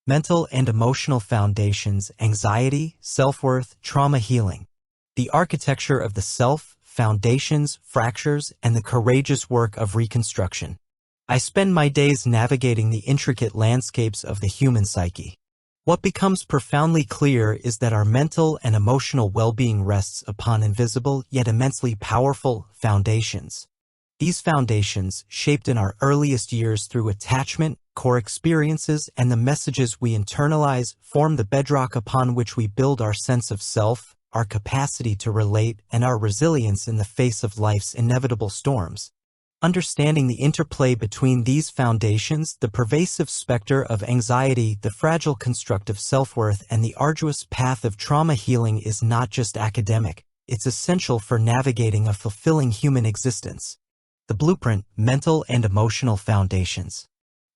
Mental and emotional foundations, anxiety, self-worth, trauma healing. The architecture of the self, foundations, fractures, and the courageous work of reconstruction. I spend my days navigating the intricate landscapes of the human psyche. What becomes profoundly clear is that our mental and emotional well-being rests upon invisible yet immensely powerful foundations. These foundations, shaped in our earliest years through attachment, core experiences, and the messages we internalize, form the bedrock upon which we build our sense of self, our capacity to relate, and our resilience in the face of life's inevitable storms. Understanding the interplay between these foundations, the pervasive specter of anxiety, the fragile construct of self-worth, and the arduous path of trauma healing is not just academic, it's essential for navigating a fulfilling human existence. The blueprint, mental and emotional foundations.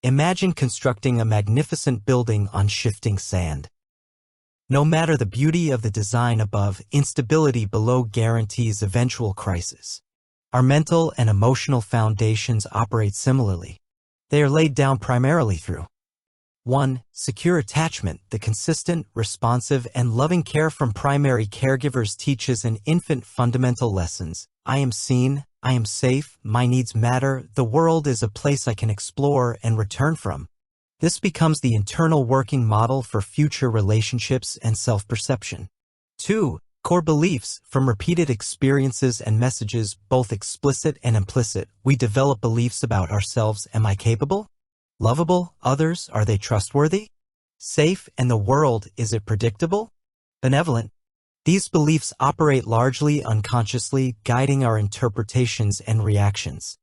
Imagine constructing a magnificent building on shifting sand. No matter the beauty of the design above, instability below guarantees eventual crisis. Our mental and emotional foundations operate similarly. They are laid down primarily through 1. Secure attachment. The consistent, responsive, and loving care from primary caregivers teaches an infant fundamental lessons. I am seen, I am safe, my needs matter, the world is a place I can explore and return from. This becomes the internal working model for future relationships and self-perception. 2. Core beliefs. From repeated experiences and messages, both explicit and implicit, we develop beliefs about ourselves. Am I capable? Lovable? Others? Are they trustworthy? Safe? And the world? Is it predictable? Benevolent? These beliefs operate largely unconsciously, guiding our interpretations and reactions.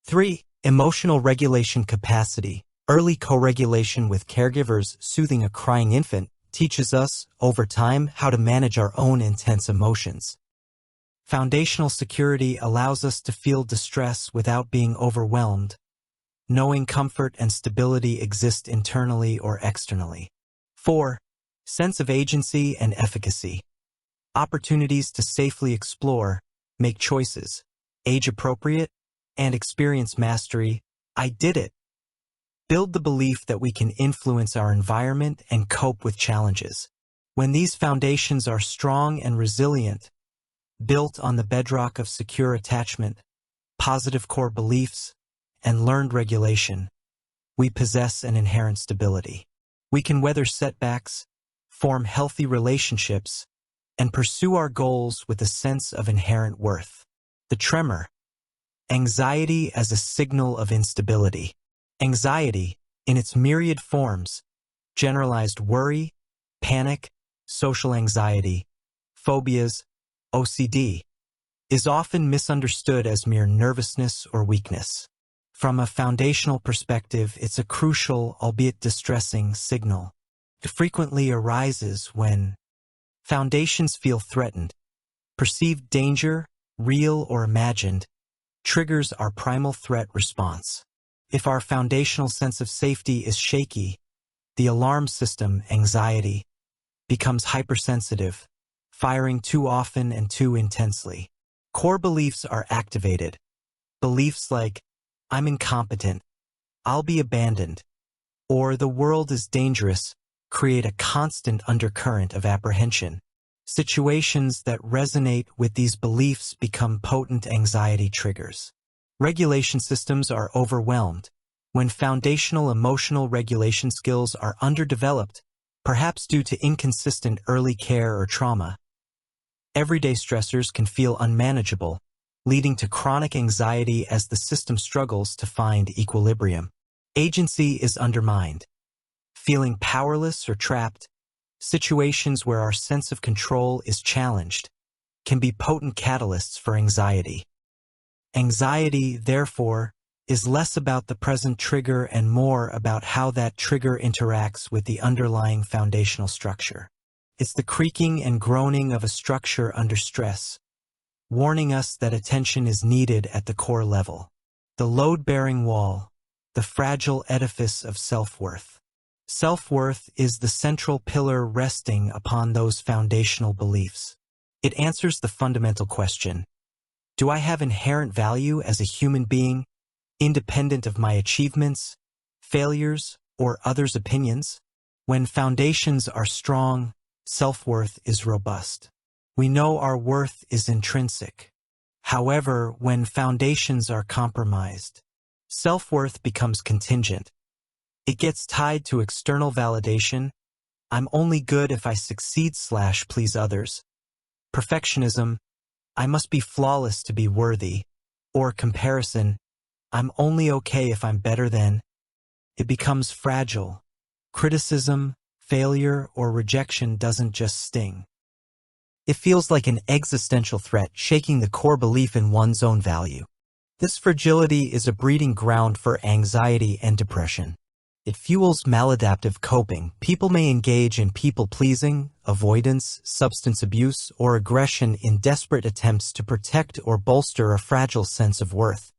3. Emotional regulation capacity. Early co-regulation with caregivers, soothing a crying infant, teaches us, over time, how to manage our own intense emotions. Foundational security allows us to feel distress without being overwhelmed, knowing comfort and stability exist internally or externally. 4. Sense of agency and efficacy. Opportunities to safely explore, make choices, age appropriate, and experience mastery. I did it. Build the belief that we can influence our environment and cope with challenges. When these foundations are strong and resilient, built on the bedrock of secure attachment, positive core beliefs, and learned regulation, we possess an inherent stability. We can weather setbacks, form healthy relationships, and pursue our goals with a sense of inherent worth. The tremor. Anxiety as a signal of instability. Anxiety, in its myriad forms, generalized worry, panic, social anxiety, phobias, OCD, is often misunderstood as mere nervousness or weakness. From a foundational perspective, it's a crucial, albeit distressing, signal. It frequently arises when foundations feel threatened. Perceived danger, real or imagined, triggers our primal threat response. If our foundational sense of safety is shaky, the alarm system, anxiety, becomes hypersensitive, firing too often and too intensely. Core beliefs are activated. Beliefs like, I'm incompetent, I'll be abandoned, or the world is dangerous, create a constant undercurrent of apprehension. Situations that resonate with these beliefs become potent anxiety triggers. Regulation systems are overwhelmed. When foundational emotional regulation skills are underdeveloped, perhaps due to inconsistent early care or trauma, everyday stressors can feel unmanageable, leading to chronic anxiety as the system struggles to find equilibrium. Agency is undermined. Feeling powerless or trapped, situations where our sense of control is challenged, can be potent catalysts for anxiety. Anxiety, therefore, is less about the present trigger and more about how that trigger interacts with the underlying foundational structure. It's the creaking and groaning of a structure under stress, warning us that attention is needed at the core level. The load-bearing wall, the fragile edifice of self-worth. Self-worth is the central pillar resting upon those foundational beliefs. It answers the fundamental question, do I have inherent value as a human being, independent of my achievements, failures, or others' opinions? When foundations are strong, self-worth is robust. We know our worth is intrinsic. However, when foundations are compromised, self-worth becomes contingent. It gets tied to external validation. I'm only good if I succeed/please others. Perfectionism. I must be flawless to be worthy. Or comparison. I'm only okay if I'm better than. It becomes fragile. Criticism, failure, or rejection doesn't just sting. It feels like an existential threat, shaking the core belief in one's own value. This fragility is a breeding ground for anxiety and depression. It fuels maladaptive coping. People may engage in people-pleasing, avoidance, substance abuse, or aggression in desperate attempts to protect or bolster a fragile sense of worth.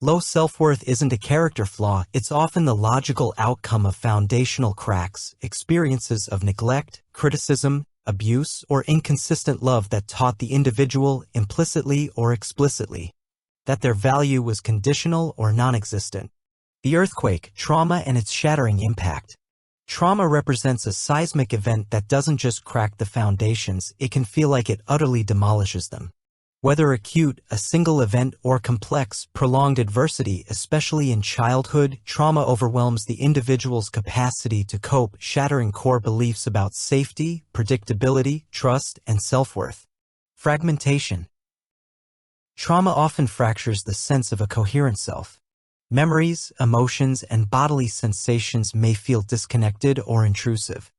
Low self-worth isn't a character flaw, it's often the logical outcome of foundational cracks, experiences of neglect, criticism, abuse, or inconsistent love that taught the individual, implicitly or explicitly, that their value was conditional or non-existent. The earthquake, trauma and its shattering impact. Trauma represents a seismic event that doesn't just crack the foundations, it can feel like it utterly demolishes them. Whether acute, a single event, or complex, prolonged adversity, especially in childhood, trauma overwhelms the individual's capacity to cope, shattering core beliefs about safety, predictability, trust, and self-worth. Fragmentation. Trauma often fractures the sense of a coherent self. Memories, emotions, and bodily sensations may feel disconnected or intrusive.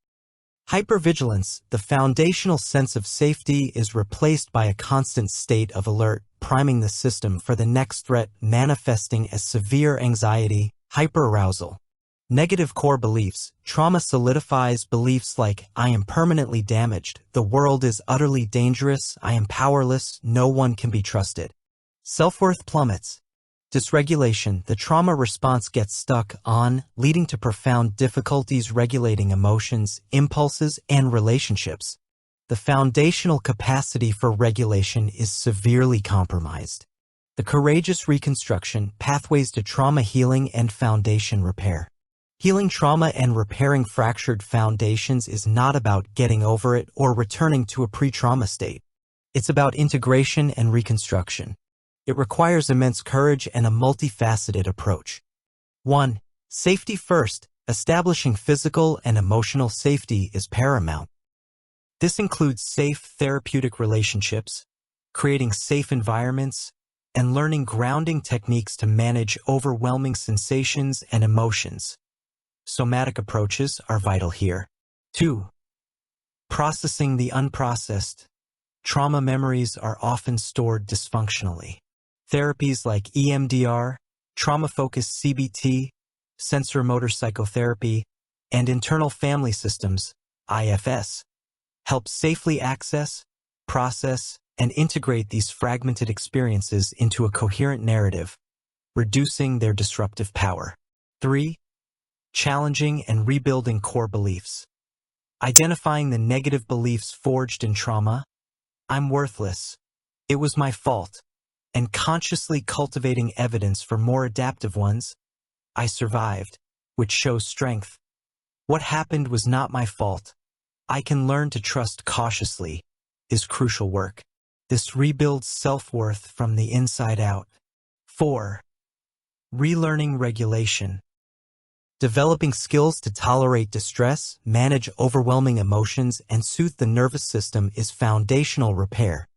Hypervigilance, the foundational sense of safety, is replaced by a constant state of alert, priming the system for the next threat, manifesting as severe anxiety, hyperarousal. Negative core beliefs. Trauma solidifies beliefs like, I am permanently damaged, the world is utterly dangerous, I am powerless, no one can be trusted. Self-worth plummets. Dysregulation, the trauma response gets stuck on, leading to profound difficulties regulating emotions, impulses, and relationships. The foundational capacity for regulation is severely compromised. The courageous reconstruction, pathways to trauma healing and foundation repair. Healing trauma and repairing fractured foundations is not about getting over it or returning to a pre-trauma state. It's about integration and reconstruction. It requires immense courage and a multifaceted approach. 1. Safety first. Establishing physical and emotional safety is paramount. This includes safe therapeutic relationships, creating safe environments, and learning grounding techniques to manage overwhelming sensations and emotions. Somatic approaches are vital here. 2. Processing the unprocessed. Trauma memories are often stored dysfunctionally. Therapies like EMDR, trauma-focused CBT, sensor-motor psychotherapy, and internal family systems, IFS, help safely access, process, and integrate these fragmented experiences into a coherent narrative, reducing their disruptive power. 3. Challenging and rebuilding core beliefs. Identifying the negative beliefs forged in trauma, I'm worthless, it was my fault, and consciously cultivating evidence for more adaptive ones, I survived, which shows strength. What happened was not my fault. I can learn to trust cautiously, is crucial work. This rebuilds self-worth from the inside out. 4. Relearning regulation. Developing skills to tolerate distress, manage overwhelming emotions, and soothe the nervous system is foundational repair.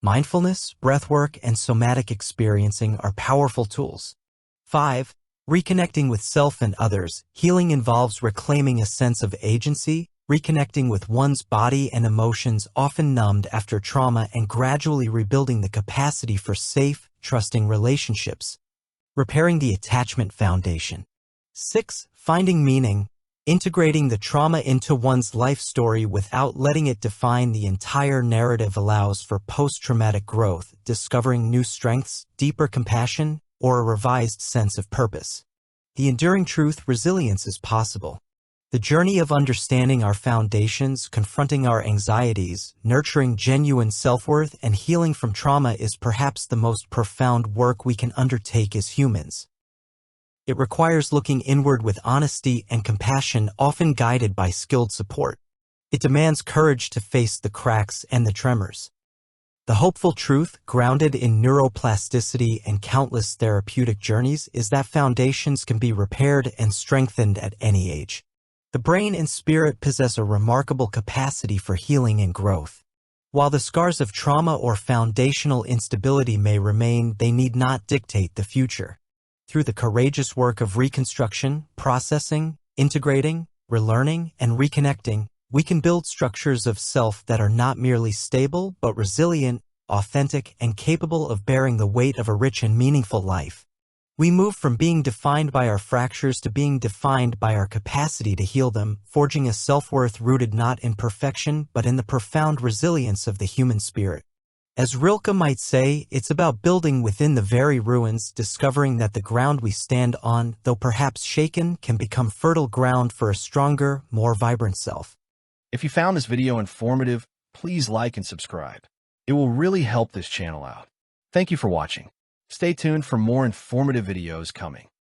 Mindfulness, breathwork, and somatic experiencing are powerful tools. 5. Reconnecting with self and others. Healing involves reclaiming a sense of agency, reconnecting with one's body and emotions often numbed after trauma, and gradually rebuilding the capacity for safe, trusting relationships. Repairing the attachment foundation. 6. Finding meaning. Integrating the trauma into one's life story without letting it define the entire narrative allows for post-traumatic growth, discovering new strengths, deeper compassion, or a revised sense of purpose. The enduring truth, resilience is possible. The journey of understanding our foundations, confronting our anxieties, nurturing genuine self-worth, and healing from trauma is perhaps the most profound work we can undertake as humans. It requires looking inward with honesty and compassion, often guided by skilled support. It demands courage to face the cracks and the tremors. The hopeful truth, grounded in neuroplasticity and countless therapeutic journeys, is that foundations can be repaired and strengthened at any age. The brain and spirit possess a remarkable capacity for healing and growth. While the scars of trauma or foundational instability may remain, they need not dictate the future. Through the courageous work of reconstruction, processing, integrating, relearning, and reconnecting, we can build structures of self that are not merely stable, but resilient, authentic, and capable of bearing the weight of a rich and meaningful life. We move from being defined by our fractures to being defined by our capacity to heal them, forging a self-worth rooted not in perfection, but in the profound resilience of the human spirit. As Rilke might say, it's about building within the very ruins, discovering that the ground we stand on, though perhaps shaken, can become fertile ground for a stronger, more vibrant self. If you found this video informative, please like and subscribe. It will really help this channel out. Thank you for watching. Stay tuned for more informative videos coming.